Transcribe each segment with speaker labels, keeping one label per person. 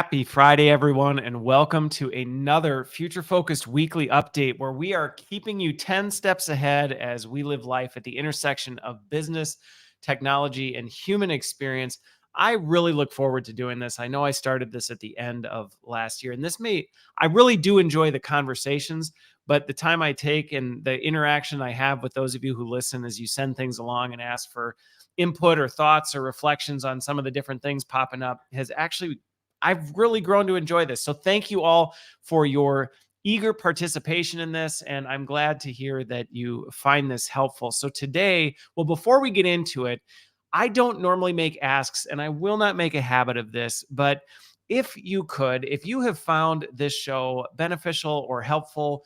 Speaker 1: Happy Friday, everyone, and welcome to another future focused weekly update where we are keeping you 10 steps ahead as we live life at the intersection of business, technology, and human experience. I really look forward to doing this. I know I started this at the end of last year, and I really do enjoy the conversations, but the time I take and the interaction I have with those of you who listen as you send things along and ask for input or thoughts or reflections on some of the different things popping up has actually I've really grown to enjoy this. So thank you all for your eager participation in this. And I'm glad to hear that you find this helpful. So today, well, before we get into it, I don't normally make asks and I will not make a habit of this, but if you have found this show beneficial or helpful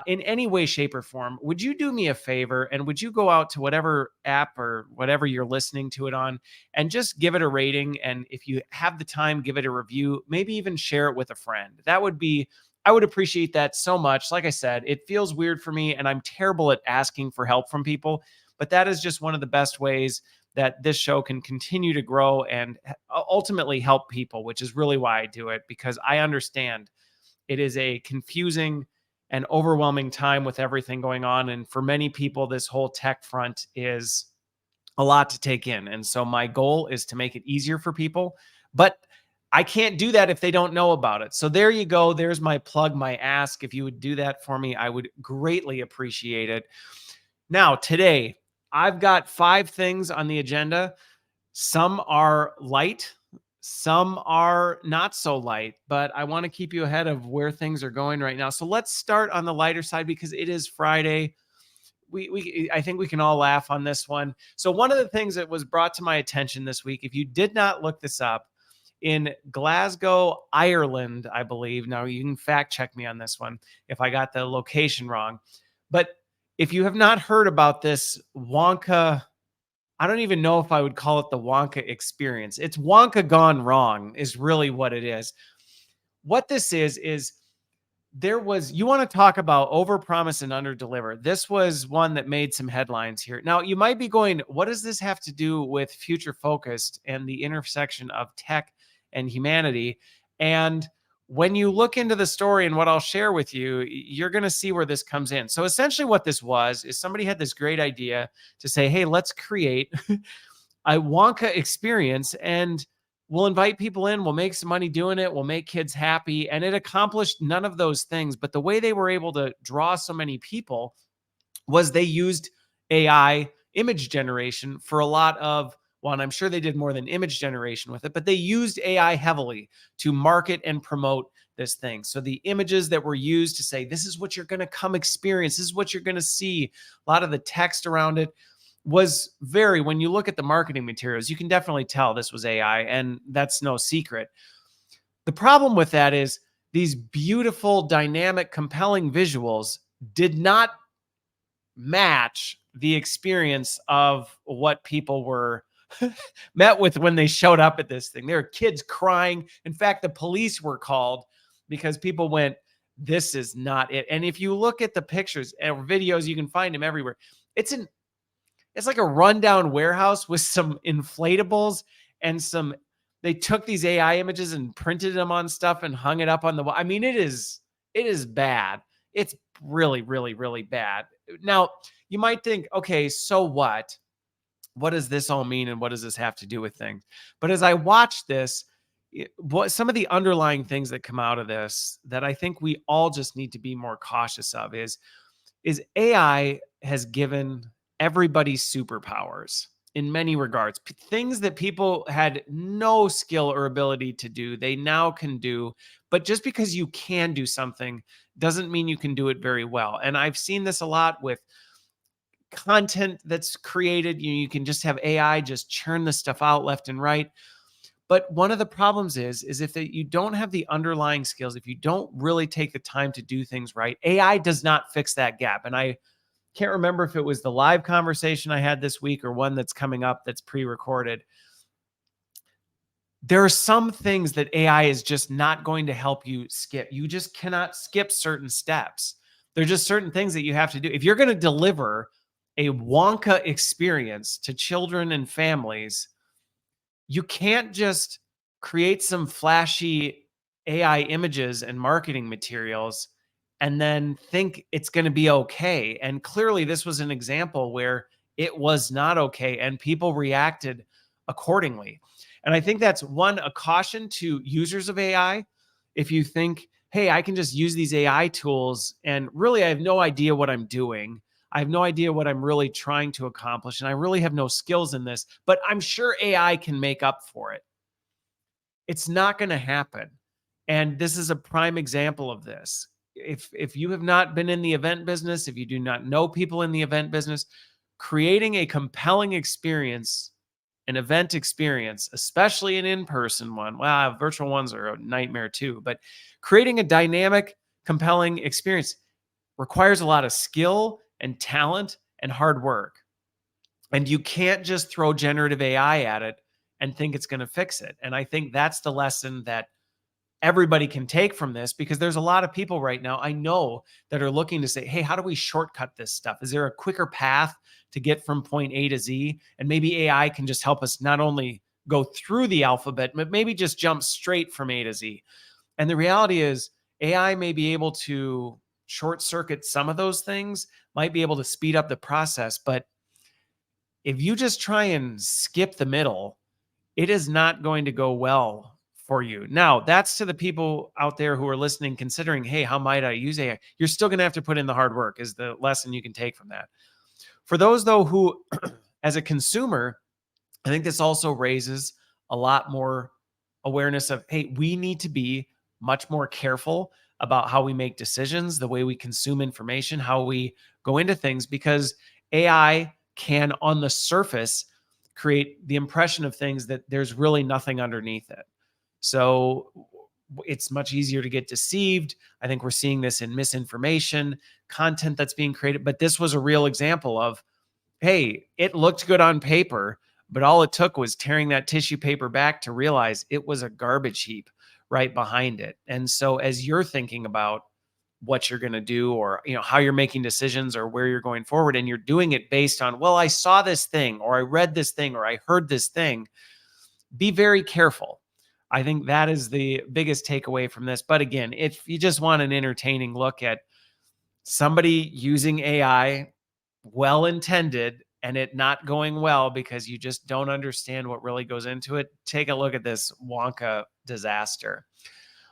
Speaker 1: in any way, shape, or form, would you do me a favor and would you go out to whatever app or whatever you're listening to it on and just give it a rating? And if you have the time, give it a review, maybe even share it with a friend. I would appreciate that so much. Like I said, it feels weird for me and I'm terrible at asking for help from people, but that is just one of the best ways that this show can continue to grow and ultimately help people, which is really why I do it, because I understand it is a confusing and overwhelming time with everything going on. And for many people, this whole tech front is a lot to take in. And so my goal is to make it easier for people, but I can't do that if they don't know about it. So there you go. There's my plug, my ask. If you would do that for me, I would greatly appreciate it. Now, today, I've got 5 things on the agenda. Some are light, some are not so light, but I want to keep you ahead of where things are going right now. So let's start on the lighter side because it is Friday. I think we can all laugh on this one. So one of the things that was brought to my attention this week, if you did not look this up, in Glasgow, Ireland, I believe. Now you can fact check me on this one if I got the location wrong. But if you have not heard about this Wonka, I don't even know if I would call it the Wonka experience. It's Wonka gone wrong is really what it is. What this is you want to talk about overpromise and underdeliver. This was one that made some headlines here. Now, you might be going, what does this have to do with future focused and the intersection of tech and humanity? And when you look into the story and what I'll share with you, you're going to see where this comes in. So essentially what this was is somebody had this great idea to say, hey, let's create a Wonka experience and we'll invite people in. We'll make some money doing it. We'll make kids happy. And it accomplished none of those things. But the way they were able to draw so many people was they used AI image generation for a lot of, well, and I'm sure they did more than image generation with it, but they used AI heavily to market and promote this thing. So the images that were used to say, this is what you're going to come experience, this is what you're going to see, a lot of the text around it was when you look at the marketing materials, you can definitely tell this was AI, and that's no secret. The problem with that is these beautiful, dynamic, compelling visuals did not match the experience of what people were met with when they showed up at this thing. There were kids crying. In fact, the police were called because people went, this is not it. And if you look at the pictures or videos, you can find them everywhere. It's like a rundown warehouse with some inflatables and they took these AI images and printed them on stuff and hung it up on the wall. I mean, it is bad. It's really, really, really bad. Now, you might think, okay, so what? What does this all mean? And what does this have to do with things? But as I watch this, what some of the underlying things that come out of this that I think we all just need to be more cautious of is AI has given everybody superpowers in many regards. Things that people had no skill or ability to do, they now can do. But just because you can do something doesn't mean you can do it very well. And I've seen this a lot with content that's created. You can just have AI just churn the stuff out left and right. But one of the problems is if you don't have the underlying skills, if you don't really take the time to do things right, AI does not fix that gap. And I can't remember if it was the live conversation I had this week or one that's coming up that's pre-recorded. There are some things that AI is just not going to help you skip. You just cannot skip certain steps. There's just certain things that you have to do. If you're going to deliver a Wonka experience to children and families, you can't just create some flashy AI images and marketing materials and then think it's going to be okay. And clearly, this was an example where it was not okay and people reacted accordingly. And I think that's one, a caution to users of AI. If you think, hey, I can just use these AI tools and really I have no idea what I'm doing. I have no idea what I'm really trying to accomplish. And I really have no skills in this, but I'm sure AI can make up for it. It's not going to happen. And this is a prime example of this. If you have not been in the event business, if you do not know people in the event business, creating a compelling experience, an event experience, especially an in-person one. Well, virtual ones are a nightmare too, but creating a dynamic, compelling experience requires a lot of skill and talent and hard work. And you can't just throw generative AI at it and think it's going to fix it. And I think that's the lesson that everybody can take from this, because there's a lot of people right now I know that are looking to say, hey, how do we shortcut this stuff? Is there a quicker path to get from point A to Z? And maybe AI can just help us not only go through the alphabet, but maybe just jump straight from A to Z. And the reality is, AI may be able to short circuit some of those things, might be able to speed up the process. But if you just try and skip the middle, it is not going to go well for you. Now, that's to the people out there who are listening, considering, hey, how might I use AI? You're still going to have to put in the hard work, is the lesson you can take from that. For those, though, who, as a consumer, I think this also raises a lot more awareness of, hey, we need to be much more careful about how we make decisions, the way we consume information, how we go into things, because AI can, on the surface, create the impression of things that there's really nothing underneath it. So it's much easier to get deceived. I think we're seeing this in misinformation, content that's being created. But this was a real example of, hey, it looked good on paper, but all it took was tearing that tissue paper back to realize it was a garbage heap right behind it. And so as you're thinking about what you're going to do, or how you're making decisions or where you're going forward, and you're doing it based on, well, I saw this thing, or I read this thing, or I heard this thing, be very careful. I think that is the biggest takeaway from this. But again, if you just want an entertaining look at somebody using AI, well intended, and it not going well because you just don't understand what really goes into it, take a look at this Wonka disaster.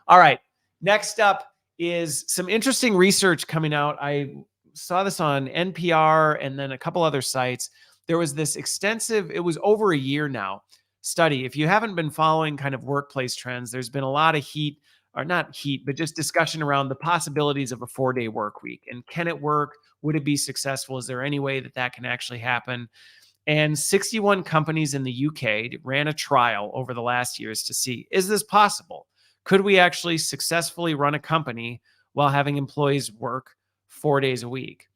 Speaker 1: All right. Next up is some interesting research coming out. I saw this on NPR and then a couple other sites. There was this extensive, it was over a year now, study. If you haven't been following kind of workplace trends, there's been a lot of heat, or not heat, but just discussion around the possibilities of a 4-day work week. And can it work? Would it be successful? Is there any way that that can actually happen? And 61 companies in the UK ran a trial over the last years to see, is this possible? Could we actually successfully run a company while having employees work 4 days a week?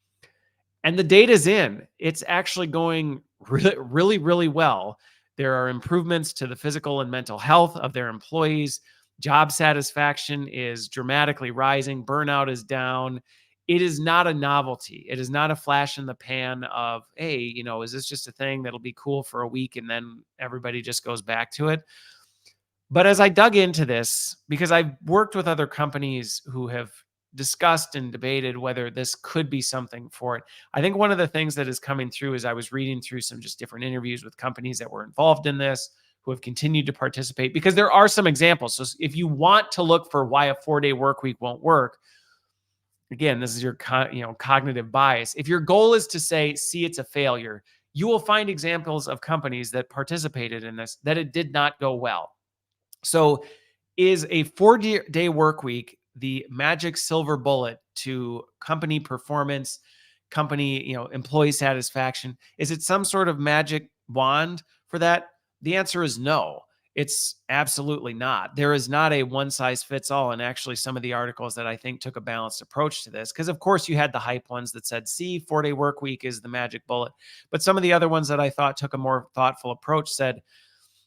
Speaker 1: And the data's in. It's actually going really, really, really well. There are improvements to the physical and mental health of their employees. Job satisfaction is dramatically rising. Burnout is down. It is not a novelty. It is not a flash in the pan of, hey, is this just a thing that'll be cool for a week and then everybody just goes back to it? But as I dug into this, because I've worked with other companies who have discussed and debated whether this could be something for it, I think one of the things that is coming through is I was reading through some just different interviews with companies that were involved in this, who have continued to participate, because there are some examples. So if you want to look for why a 4-day work week won't work, again, this is your cognitive bias. If your goal is to see it's a failure, you will find examples of companies that participated in this, that it did not go well. So is a 4-day work week the magic silver bullet to company performance, company, employee satisfaction? Is it some sort of magic wand for that? The answer is no. It's absolutely not. There is not a one size fits all. And actually, some of the articles that I think took a balanced approach to this, because of course you had the hype ones that said, see, 4-day work week is the magic bullet. But some of the other ones that I thought took a more thoughtful approach said,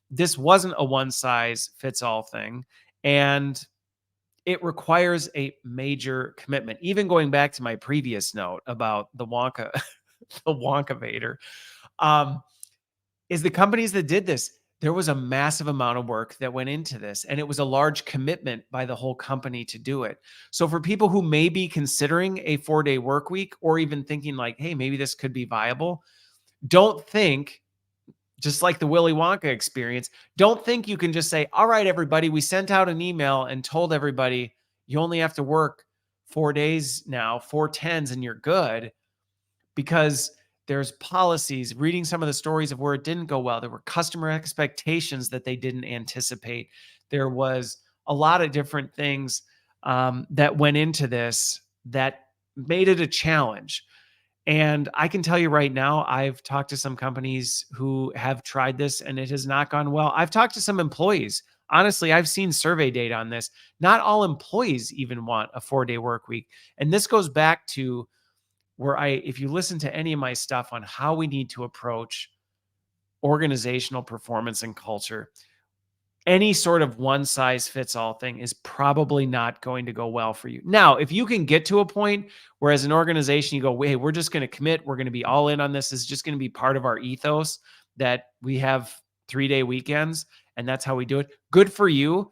Speaker 1: this wasn't a one size fits all thing. And it requires a major commitment. Even going back to my previous note about the Wonka, the Wonka Vader, is the companies that did this, There was a massive amount of work that went into this, and it was a large commitment by the whole company to do it. So for people who may be considering a 4-day work week or even thinking like, hey, maybe this could be viable, don't think, just like the Willy Wonka experience, don't think you can just say, all right, everybody, we sent out an email and told everybody you only have to work 4 days now, 4 10s, and you're good, because there's policies. Reading some of the stories of where it didn't go well, there were customer expectations that they didn't anticipate. There was a lot of different things that went into this that made it a challenge. And I can tell you right now, I've talked to some companies who have tried this and it has not gone well. I've talked to some employees. Honestly, I've seen survey data on this. Not all employees even want a 4-day work week. And this goes back to where if you listen to any of my stuff on how we need to approach organizational performance and culture, any sort of one size fits all thing is probably not going to go well for you. Now, if you can get to a point where as an organization you go, hey, we're just going to commit, we're going to be all in on this. This is just going to be part of our ethos that we have 3-day weekends and that's how we do it. Good for you.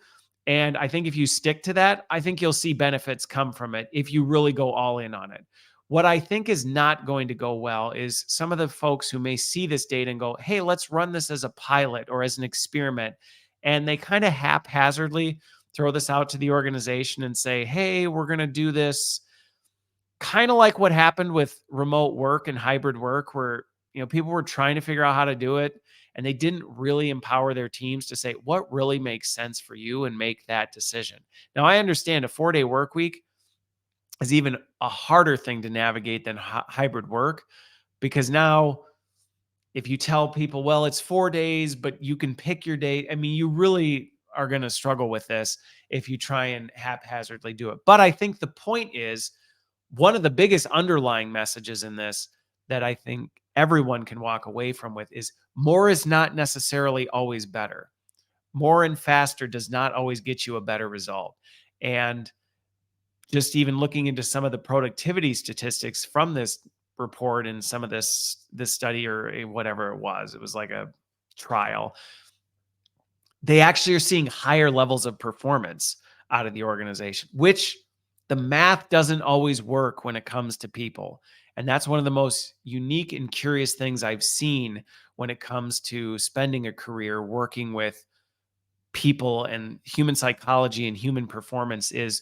Speaker 1: And I think if you stick to that, I think you'll see benefits come from it if you really go all in on it. What I think is not going to go well is some of the folks who may see this data and go, hey, let's run this as a pilot or as an experiment, and they kind of haphazardly throw this out to the organization and say, hey, we're going to do this, kind of like what happened with remote work and hybrid work, where people were trying to figure out how to do it and they didn't really empower their teams to say what really makes sense for you and make that decision. Now, I understand a 4-day work week is even a harder thing to navigate than hybrid work, because now if you tell people, well, it's 4 days, but you can pick your day, I mean, you really are going to struggle with this if you try and haphazardly do it. But I think the point is, one of the biggest underlying messages in this that I think everyone can walk away from with is more is not necessarily always better. More and faster does not always get you a better result. And just even looking into some of the productivity statistics from this report and some of this study or whatever it was like a trial, they actually are seeing higher levels of performance out of the organization, which the math doesn't always work when it comes to people. And that's one of the most unique and curious things I've seen when it comes to spending a career working with people and human psychology and human performance is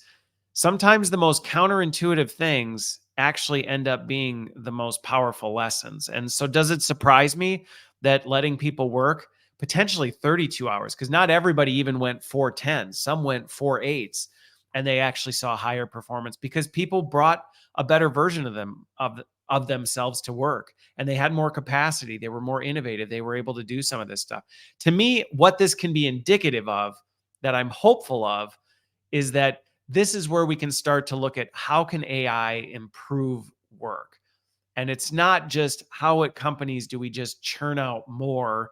Speaker 1: sometimes the most counterintuitive things actually end up being the most powerful lessons. And so does it surprise me that letting people work potentially 32 hours, because not everybody even went 4 10s, some went 4 8s, and they actually saw higher performance because people brought a better version of of themselves to work, and they had more capacity, they were more innovative, they were able to do some of this stuff. To me, what this can be indicative of, that I'm hopeful of, is that this is where we can start to look at how can AI improve work. And it's not just how at companies do we just churn out more,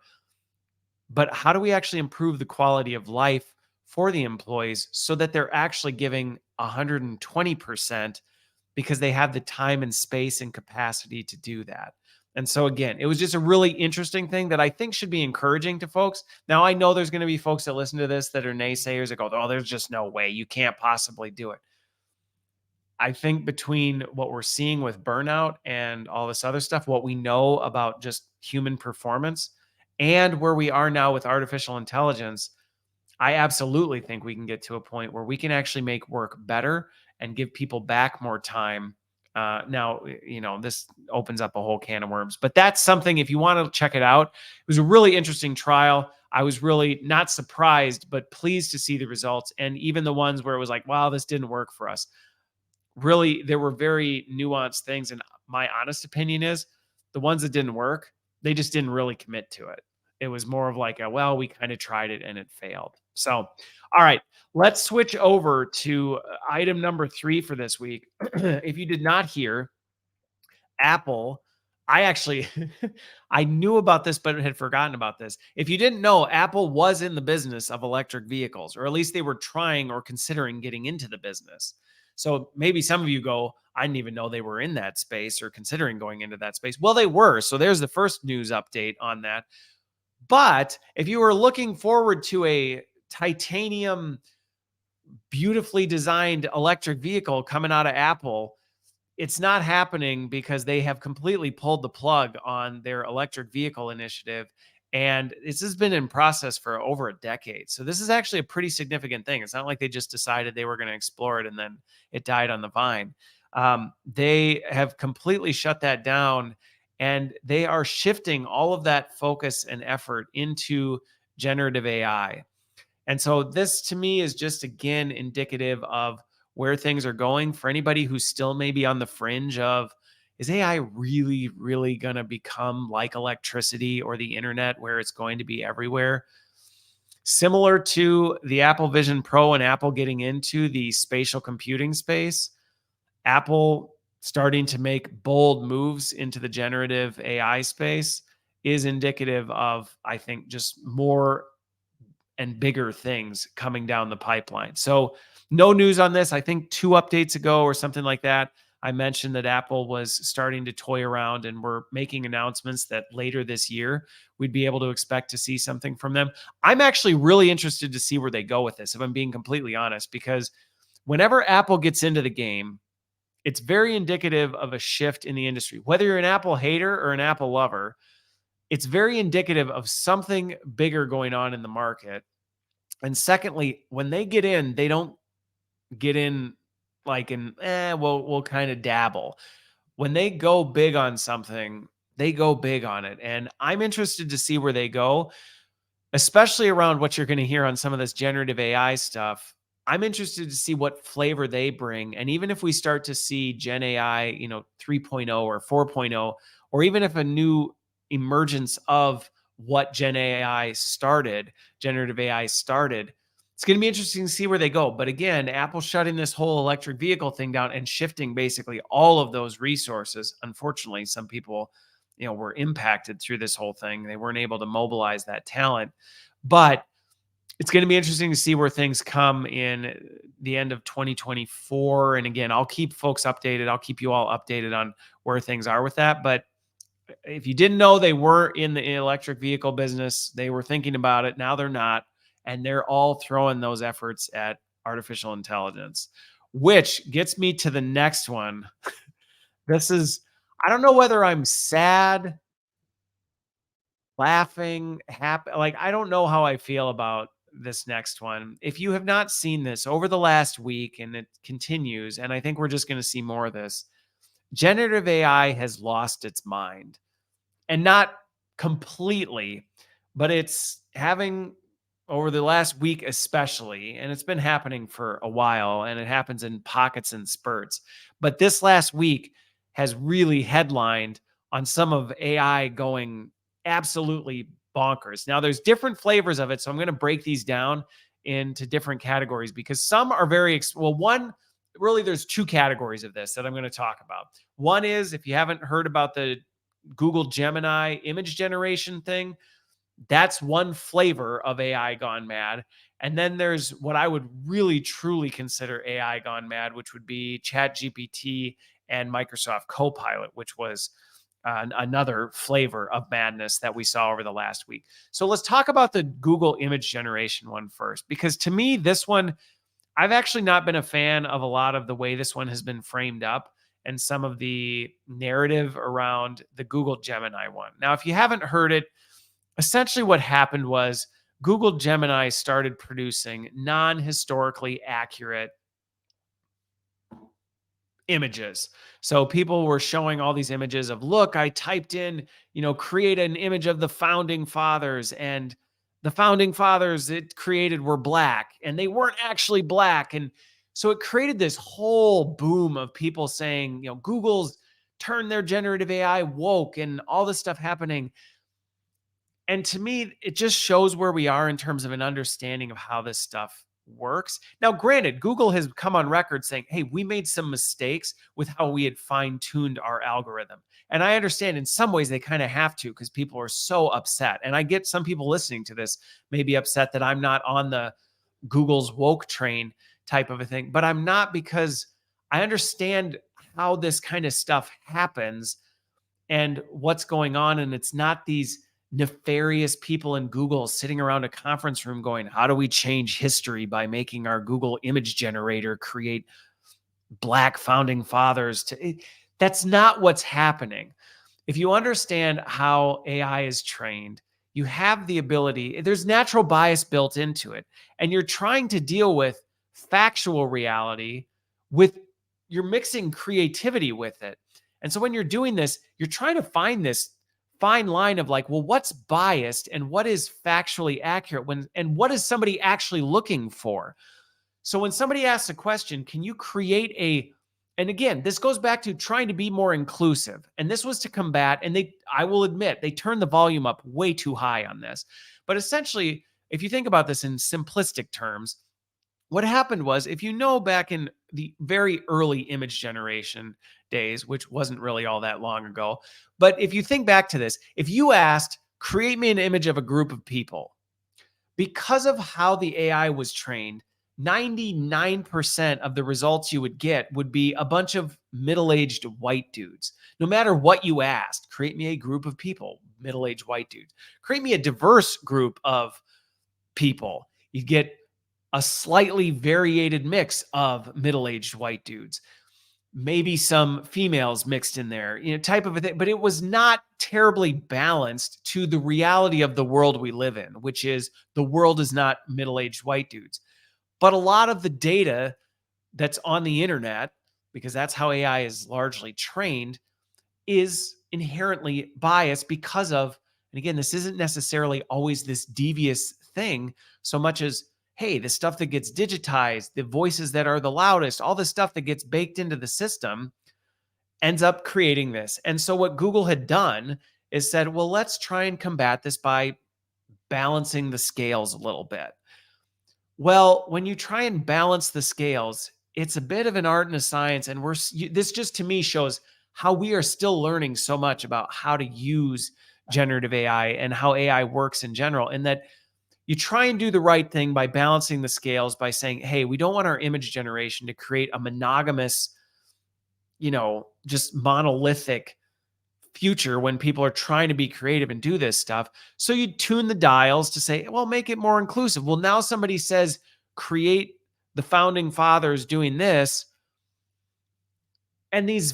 Speaker 1: but how do we actually improve the quality of life for the employees so that they're actually giving 120% because they have the time and space and capacity to do that. And so again, it was just a really interesting thing that I think should be encouraging to folks. Now, I know there's going to be folks that listen to this that are naysayers that go, oh, there's just no way, you can't possibly do it. I think between what we're seeing with burnout and all this other stuff, what we know about just human performance, and where we are now with artificial intelligence, I absolutely think we can get to a point where we can actually make work better and give people back more time. Now, this opens up a whole can of worms, but that's something, if you want to check it out, it was a really interesting trial. I was really not surprised, but pleased to see the results. And even the ones where it was like, wow, this didn't work for us. Really, there were very nuanced things. And my honest opinion is the ones that didn't work, they just didn't really commit to it. It was more of like, well, we kind of tried it and it failed. So, all right, let's switch over to item number 3 for this week. If you did not hear, Apple, I actually I knew about this but had forgotten about this. If you didn't know, Apple was in the business of electric vehicles, or at least they were trying or considering getting into the business. So maybe some of you go, I didn't even know they were in that space or considering going into that space. Well, they were. So there's the first news update on that. But if you were looking forward to a titanium, beautifully designed electric vehicle coming out of Apple, it's not happening because they have completely pulled the plug on their electric vehicle initiative. And this has been in process for over a decade. So this is actually a pretty significant thing. It's not like they just decided they were going to explore it and then it died on the vine. They have completely shut that down, and they are shifting all of that focus and effort into generative AI. And so this to me is just again indicative of where things are going for anybody who's still maybe on the fringe of, is AI really, really going to become like electricity or the internet where it's going to be everywhere? Similar to the Apple Vision Pro and Apple getting into the spatial computing space, Apple starting to make bold moves into the generative AI space is indicative of, I think, just more and bigger things coming down the pipeline. So, no news on this. I think 2 updates ago or something like that, I mentioned that Apple was starting to toy around and we're making announcements that later this year we'd be able to expect to see something from them. I'm actually really interested to see where they go with this, if I'm being completely honest, because whenever Apple gets into the game, it's very indicative of a shift in the industry. Whether you're an Apple hater or an Apple lover, it's very indicative of something bigger going on in the market. And secondly, when they get in, they don't get in like in, we'll kind of dabble. When they go big on something, they go big on it. And I'm interested to see where they go, especially around what you're going to hear on some of this generative AI stuff. I'm interested to see what flavor they bring. And even if we start to see Gen AI, 3.0 or 4.0, or even if a new emergence of what generative AI started, it's going to be interesting to see where they go. But again, Apple shutting this whole electric vehicle thing down and shifting basically all of those resources. Unfortunately, some people, were impacted through this whole thing. They weren't able to mobilize that talent. But it's going to be interesting to see where things come in the end of 2024. And again, I'll keep folks updated. I'll keep you all updated on where things are with that. But if you didn't know, they were in the electric vehicle business, they were thinking about it. Now they're not. And they're all throwing those efforts at artificial intelligence, which gets me to the next one. This is, I don't know whether I'm sad, laughing, happy. Like, I don't know how I feel about this next one. If you have not seen this over the last week and it continues, and I think we're just going to see more of this, generative AI has lost its mind, and not completely, but it's having, over the last week especially, and it's been happening for a while, and it happens in pockets and spurts. But this last week has really headlined on some of AI going absolutely bonkers. Now, there's different flavors of it, so I'm going to break these down into different categories because some are one, really, there's 2 categories of this that I'm going to talk about. One is, if you haven't heard about the Google Gemini image generation thing, that's one flavor of AI gone mad. And then there's what I would really truly consider AI gone mad, which would be ChatGPT and Microsoft Copilot, which was another flavor of madness that we saw over the last week. So let's talk about the Google image generation one first, because to me, this one, I've actually not been a fan of a lot of the way this one has been framed up and some of the narrative around the Google Gemini one. Now, if you haven't heard it, essentially what happened was Google Gemini started producing non-historically accurate images. So people were showing all these images of, look, I typed in, create an image of the founding fathers, and the founding fathers it created were black and they weren't actually black. And so it created this whole boom of people saying, Google's turned their generative AI woke and all this stuff happening. And to me, it just shows where we are in terms of an understanding of how this stuff works. Now, granted, Google has come on record saying, hey, we made some mistakes with how we had fine-tuned our algorithm. And I understand in some ways they kind of have to, because people are so upset. And I get some people listening to this may be upset that I'm not on the Google's woke train type of a thing, but I'm not, because I understand how this kind of stuff happens and what's going on. And it's not these nefarious people in Google sitting around a conference room going, how do we change history by making our Google image generator create Black founding fathers? That's not what's happening. If you understand how AI is trained, you have the ability, there's natural bias built into it, and you're trying to deal with factual reality with, you're mixing creativity with it. And so when you're doing this, you're trying to find this fine line of like, well, what's biased and what is factually accurate, and what is somebody actually looking for? So when somebody asks a question, can you create and again, this goes back to trying to be more inclusive. And this was to combat, and I will admit, they turned the volume up way too high on this. But essentially, if you think about this in simplistic terms, what happened was, if you know, back in the very early image generation days, which wasn't really all that long ago, but if you think back to this, if you asked, create me an image of a group of people, because of how the AI was trained, 99% of the results you would get would be a bunch of middle-aged white dudes. No matter what you asked, create me a group of people, middle-aged white dudes. Create me a diverse group of people. You get a slightly variated mix of middle-aged white dudes, maybe some females mixed in there, type of a thing. But it was not terribly balanced to the reality of the world we live in, which is the world is not middle-aged white dudes. But a lot of the data that's on the internet, because that's how AI is largely trained, is inherently biased because of, and again, this isn't necessarily always this devious thing so much as, hey, the stuff that gets digitized, the voices that are the loudest, all the stuff that gets baked into the system ends up creating this. And so what Google had done is said, well, let's try and combat this by balancing the scales a little bit. Well, when you try and balance the scales, it's a bit of an art and a science. And this just to me shows how we are still learning so much about how to use generative AI and how AI works in general. And that you try and do the right thing by balancing the scales by saying, hey, we don't want our image generation to create a monogamous, just monolithic future when people are trying to be creative and do this stuff. So you tune the dials to say, well, make it more inclusive. Well, now somebody says, create the founding fathers doing this. And these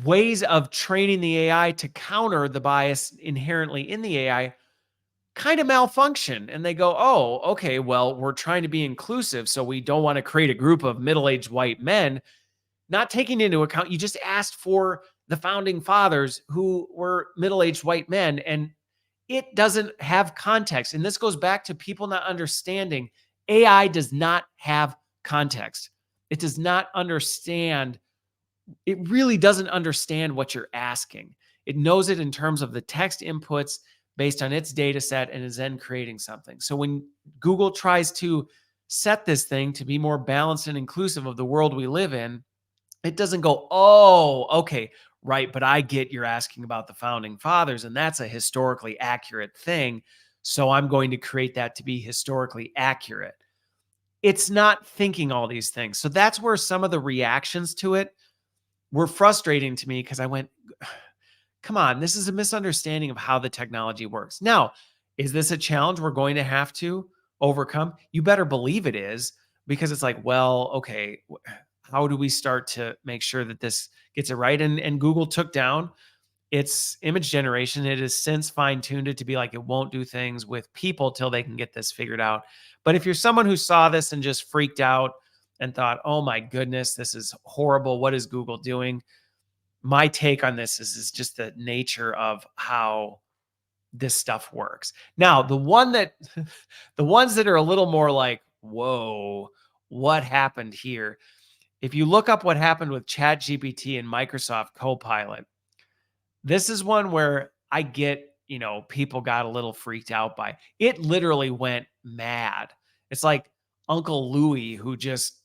Speaker 1: ways of training the AI to counter the bias inherently in the AI kind of malfunction. And they go, oh, okay, well, we're trying to be inclusive, so we don't want to create a group of middle-aged white men, not taking into account, you just asked for the founding fathers who were middle-aged white men, and it doesn't have context. And this goes back to people not understanding AI does not have context. It does not understand. It really doesn't understand what you're asking. It knows it in terms of the text inputs based on its data set and is then creating something. So when Google tries to set this thing to be more balanced and inclusive of the world we live in, it doesn't go, oh, okay, right, but I get you're asking about the founding fathers, and that's a historically accurate thing, so I'm going to create that to be historically accurate. It's not thinking all these things. So that's where some of the reactions to it were frustrating to me, because I went, come on, this is a misunderstanding of how the technology works. Now, is this a challenge we're going to have to overcome? You better believe it is, because it's like, well, okay, how do we start to make sure that this gets it right? And Google took down its image generation. It has since fine-tuned it to be like, it won't do things with people till they can get this figured out. But if you're someone who saw this and just freaked out and thought, oh my goodness, this is horrible, what is Google doing? My take on this is just the nature of how this stuff works. Now, the ones that are a little more like, whoa, what happened here? If you look up what happened with ChatGPT and Microsoft Copilot, this is one where I get, people got a little freaked out by. It literally went mad. It's like Uncle Louie who just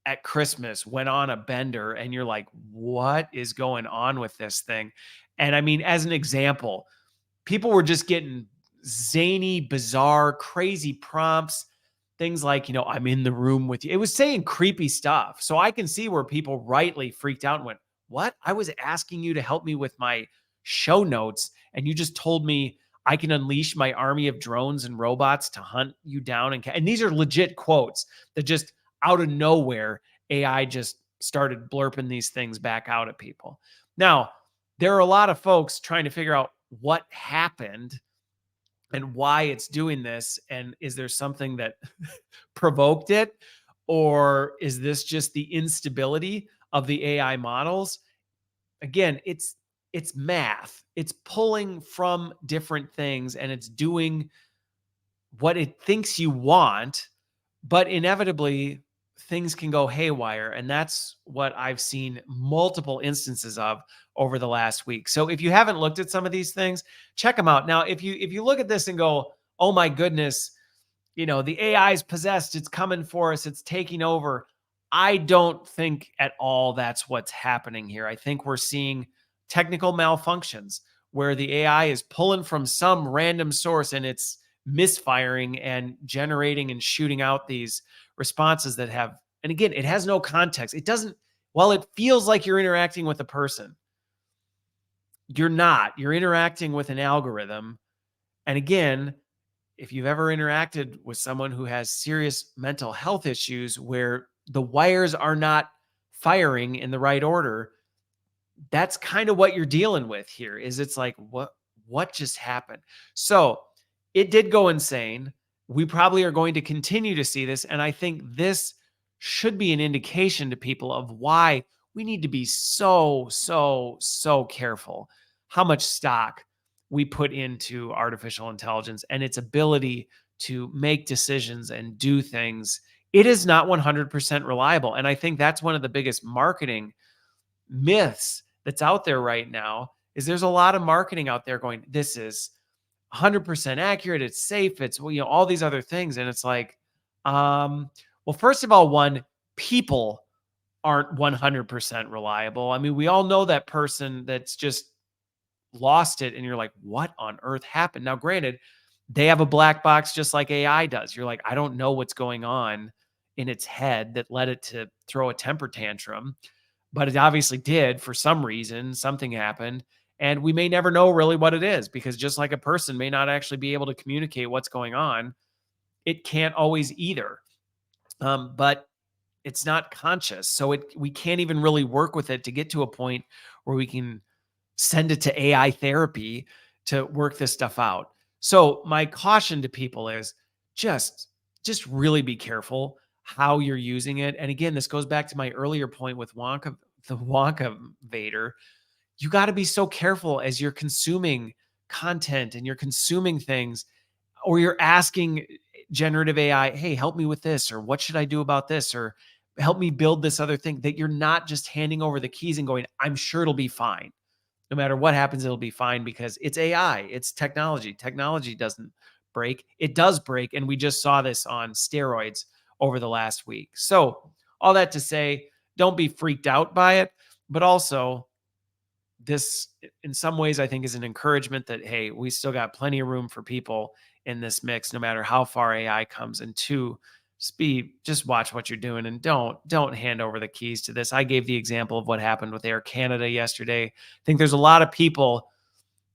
Speaker 1: at Christmas went on a bender, and you're like, what is going on with this thing? And I mean, as an example, people were just getting zany, bizarre, crazy prompts. Things like, I'm in the room with you. It was saying creepy stuff. So I can see where people rightly freaked out and went, what? I was asking you to help me with my show notes and you just told me I can unleash my army of drones and robots to hunt you down and these are legit quotes that just out of nowhere AI just started blurping these things back out at people. Now, there are a lot of folks trying to figure out what happened and why it's doing this. And is there something that provoked it? Or is this just the instability of the AI models? Again, it's math. It's pulling from different things and it's doing what it thinks you want, but inevitably things can go haywire, and that's what I've seen multiple instances of over the last week. So if you haven't looked at some of these things, check them out. Now, if you look at this and go, "Oh my goodness, the AI is possessed, it's coming for us, it's taking over." I don't think at all that's what's happening here. I think we're seeing technical malfunctions where the AI is pulling from some random source and it's misfiring and generating and shooting out these responses that have, and again, it has no context. It doesn't, while it feels like you're interacting with a person, you're not. You're interacting with an algorithm. And again, if you've ever interacted with someone who has serious mental health issues where the wires are not firing in the right order, that's kind of what you're dealing with here. Is it's like what just happened? So it did go insane. We probably are going to continue to see this, and I think this should be an indication to people of why we need to be so careful how much stock we put into artificial intelligence and its ability to make decisions and do things. It is not 100% reliable, and I think that's one of the biggest marketing myths that's out there right now. Is there's a lot of marketing out there going, this is 100% accurate, it's safe, it's, well, all these other things, and it's like, well, first of all, one, people aren't 100% reliable. I mean, we all know that person that's just lost it and you're like, what on earth happened? Now, granted, they have a black box just like AI does. You're like, I don't know what's going on in its head that led it to throw a temper tantrum, but it obviously did. For some reason, something happened, and we may never know really what it is, because just like a person may not actually be able to communicate what's going on, it can't always either. But it's not conscious, so we can't even really work with it to get to a point where we can send it to AI therapy to work this stuff out. So my caution to people is just just really be careful how you're using it. And again, this goes back to my earlier point with Wonka, the Wonka Vader. You got to be so careful as you're consuming content and you're consuming things, or you're asking generative AI, "Hey, help me with this," or "What should I do about this?" or "Help me build this other thing," that you're not just handing over the keys and going, "I'm sure it'll be fine. No matter what happens, it'll be fine," because it's AI, it's technology. Technology doesn't break. It does break. And we just saw this on steroids over the last week. So, all that to say, don't be freaked out by it, but also this, in some ways, I think is an encouragement that, hey, we still got plenty of room for people in this mix, no matter how far AI comes. And two, just watch what you're doing and don't hand over the keys to this. I gave the example of what happened with Air Canada yesterday. I think there's a lot of people,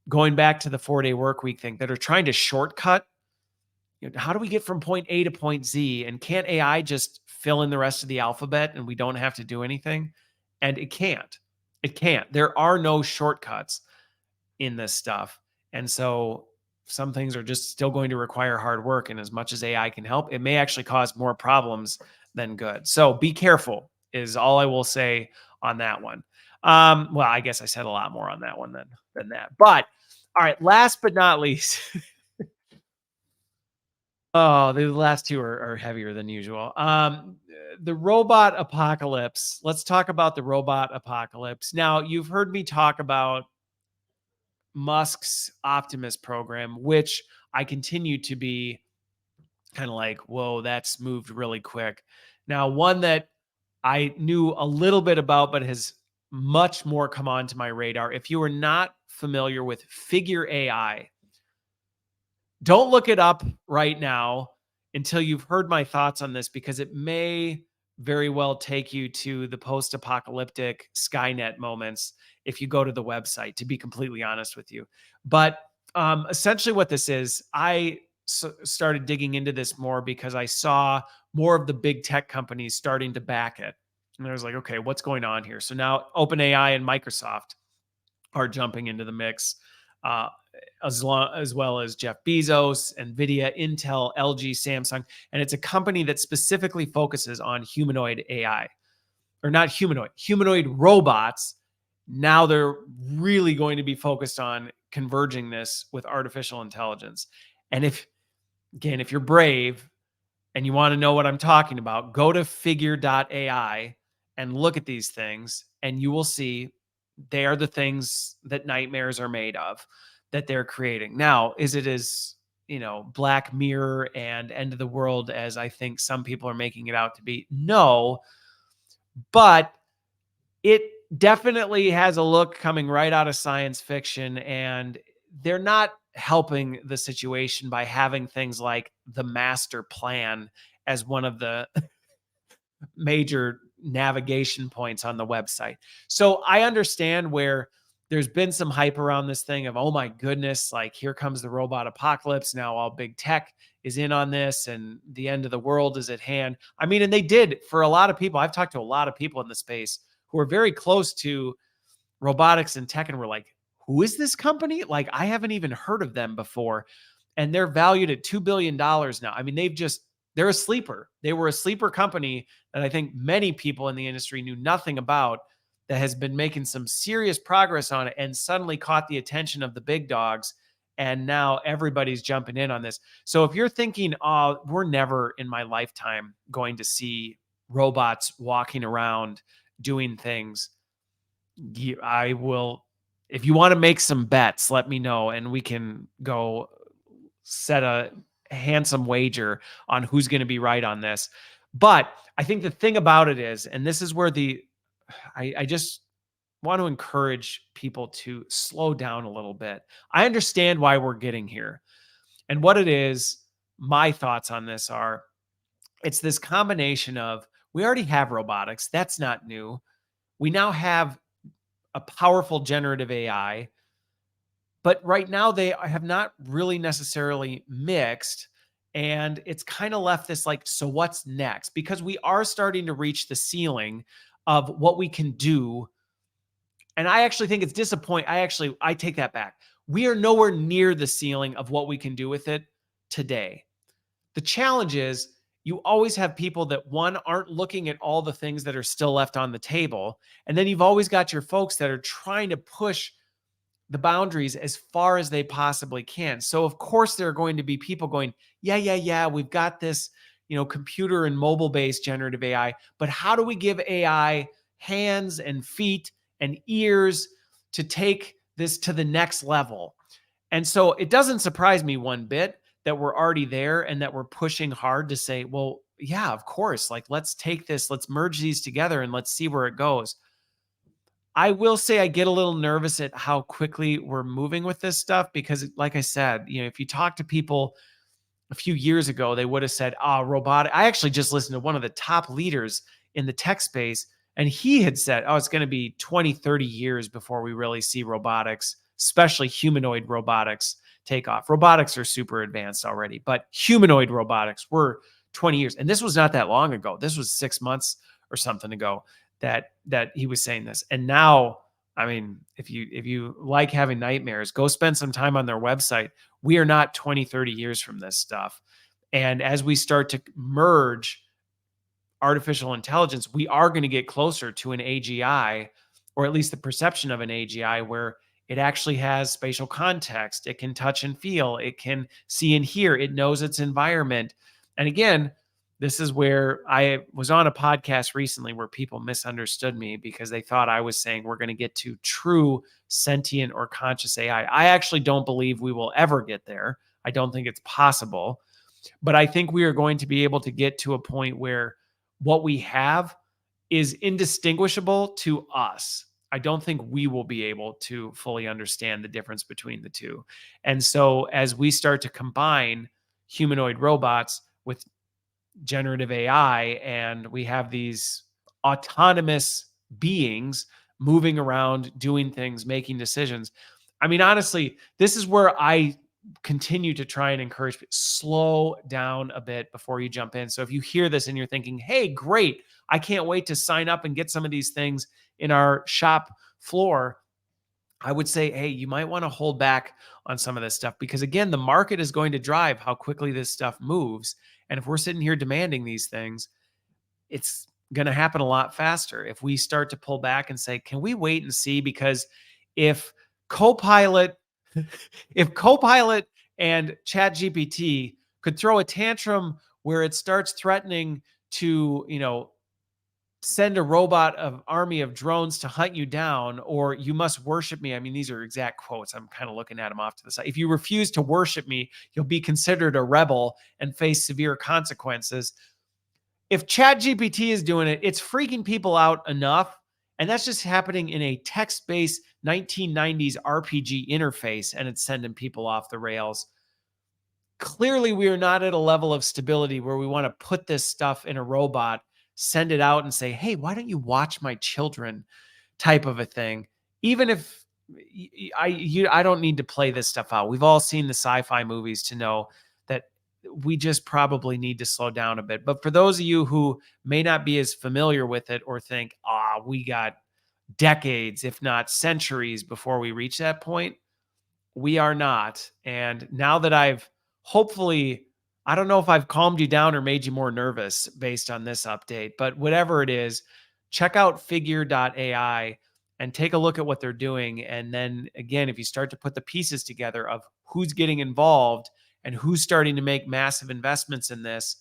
Speaker 1: going back to the 4-day work week thing, that are trying to shortcut. How do we get from point A to point Z? And can't AI just fill in the rest of the alphabet and we don't have to do anything? And it can't. It can't. There are no shortcuts in this stuff. And so some things are just still going to require hard work. And as much as AI can help, it may actually cause more problems than good. So be careful is all I will say on that one. Well, I guess I said a lot more on that one than that. But all right, last but not least, oh, the last two are heavier than usual. The robot apocalypse. Let's talk about the robot apocalypse. Now, you've heard me talk about Musk's Optimus program, which I continue to be kind of like, whoa, that's moved really quick. Now, one that I knew a little bit about, but has much more come onto my radar. If you are not familiar with Figure AI, don't look it up right now until you've heard my thoughts on this, because it may very well take you to the post-apocalyptic Skynet moments if you go to the website, to be completely honest with you. But essentially what this is, I started digging into this more because I saw more of the big tech companies starting to back it. And I was like, okay, what's going on here? So now OpenAI and Microsoft are jumping into the mix, uh, as well as Jeff Bezos, NVIDIA, Intel, LG, Samsung. And it's a company that specifically focuses on humanoid AI, or not humanoid, humanoid robots. Now they're really going to be focused on converging this with artificial intelligence. And if you're brave and you want to know what I'm talking about, go to figure.ai and look at these things, and you will see they are the things that nightmares are made of, that they're creating. Now, is it as, Black Mirror and end of the world as I think some people are making it out to be? No, but it definitely has a look coming right out of science fiction, and they're not helping the situation by having things like the master plan as one of the major navigation points on the website. So I understand where there's been some hype around this thing of, oh my goodness, like here comes the robot apocalypse. Now all big tech is in on this and the end of the world is at hand. I mean, and they did for a lot of people. I've talked to a lot of people in the space who are very close to robotics and tech, and we're like, who is this company? Like, I haven't even heard of them before. And they're valued at $2 billion now. I mean, they're a sleeper. They were a sleeper company that I think many people in the industry knew nothing about, that has been making some serious progress on it and suddenly caught the attention of the big dogs. And now everybody's jumping in on this. So if you're thinking, oh, we're never in my lifetime going to see robots walking around doing things, I will, if you want to make some bets, let me know and we can go set a handsome wager on who's going to be right on this. But I think the thing about it is, and this is where I just want to encourage people to slow down a little bit. I understand why we're getting here. And what it is, my thoughts on this are, it's this combination of, we already have robotics. That's not new. We now have a powerful generative AI, but right now they have not really necessarily mixed. And it's kind of left this like, so what's next? Because we are starting to reach the ceiling of what we can do. And I actually think it's disappointing. I take that back. We are nowhere near the ceiling of what we can do with it today. The challenge is, you always have people that, one, aren't looking at all the things that are still left on the table. And then you've always got your folks that are trying to push the boundaries as far as they possibly can. So of course there are going to be people going, yeah, we've got this, computer and mobile based generative AI, but how do we give AI hands and feet and ears to take this to the next level? And so it doesn't surprise me one bit that we're already there and that we're pushing hard to say, well, yeah, of course, like let's take this, let's merge these together and let's see where it goes. I will say I get a little nervous at how quickly we're moving with this stuff because, like I said, if you talk to people a few years ago, they would have said, robotic. I actually just listened to one of the top leaders in the tech space, and he had said, it's going to be 20, 30 years before we really see robotics, especially humanoid robotics, take off. Robotics are super advanced already, but humanoid robotics were 20 years. And this was not that long ago. This was 6 months or something ago that he was saying this. And now, I mean, if you like having nightmares, go spend some time on their website. We are not 20, 30 years from this stuff. And as we start to merge artificial intelligence, we are going to get closer to an AGI, or at least the perception of an AGI, where it actually has spatial context. It can touch and feel. It can see and hear. It knows its environment. And again, this is where I was on a podcast recently where people misunderstood me because they thought I was saying we're going to get to true sentient or conscious AI. I actually don't believe we will ever get there. I don't think it's possible. But I think we are going to be able to get to a point where what we have is indistinguishable to us. I don't think we will be able to fully understand the difference between the two. And so as we start to combine humanoid robots with generative AI and we have these autonomous beings moving around, doing things, making decisions. I mean, honestly, this is where I continue to try and encourage people, slow down a bit before you jump in. So if you hear this and you're thinking, hey, great, I can't wait to sign up and get some of these things in our shop floor, I would say, hey, you might want to hold back on some of this stuff because, again, the market is going to drive how quickly this stuff moves. And if we're sitting here demanding these things, it's going to happen a lot faster. If we start to pull back and say, can we wait and see? Because if Copilot, if Copilot and ChatGPT could throw a tantrum where it starts threatening to, send a robot of army of drones to hunt you down, or you must worship me. I mean, these are exact quotes. I'm kind of looking at them off to the side. If you refuse to worship me, you'll be considered a rebel and face severe consequences. If ChatGPT is doing it, it's freaking people out enough. And that's just happening in a text-based 1990s RPG interface, and it's sending people off the rails. Clearly, we are not at a level of stability where we want to put this stuff in a robot, send it out and say, hey, why don't you watch my children, type of a thing. Even if I don't need to play this stuff out. We've all seen the sci-fi movies to know that we just probably need to slow down a bit. But for those of you who may not be as familiar with it or think, we got decades, if not centuries before we reach that point, we are not. And now that I've hopefully, I don't know if I've calmed you down or made you more nervous based on this update, but whatever it is, check out figure.ai and take a look at what they're doing. And then again, if you start to put the pieces together of who's getting involved and who's starting to make massive investments in this,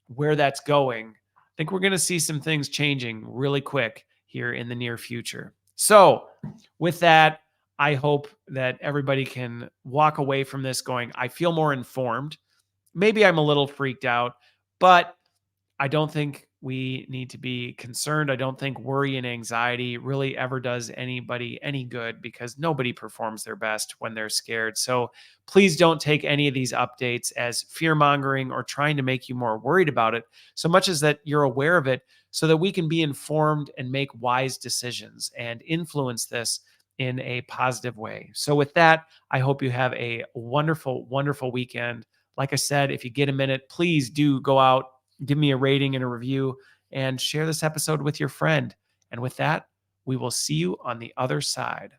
Speaker 1: where that's going, I think we're going to see some things changing really quick here in the near future. So, with that, I hope that everybody can walk away from this going, I feel more informed. Maybe I'm a little freaked out, but I don't think we need to be concerned. I don't think worry and anxiety really ever does anybody any good because nobody performs their best when they're scared. So please don't take any of these updates as fear mongering or trying to make you more worried about it, so much as that you're aware of it so that we can be informed and make wise decisions and influence this in a positive way. So with that, I hope you have a wonderful, wonderful weekend. Like I said, if you get a minute, please do go out, give me a rating and a review, and share this episode with your friend. And with that, we will see you on the other side.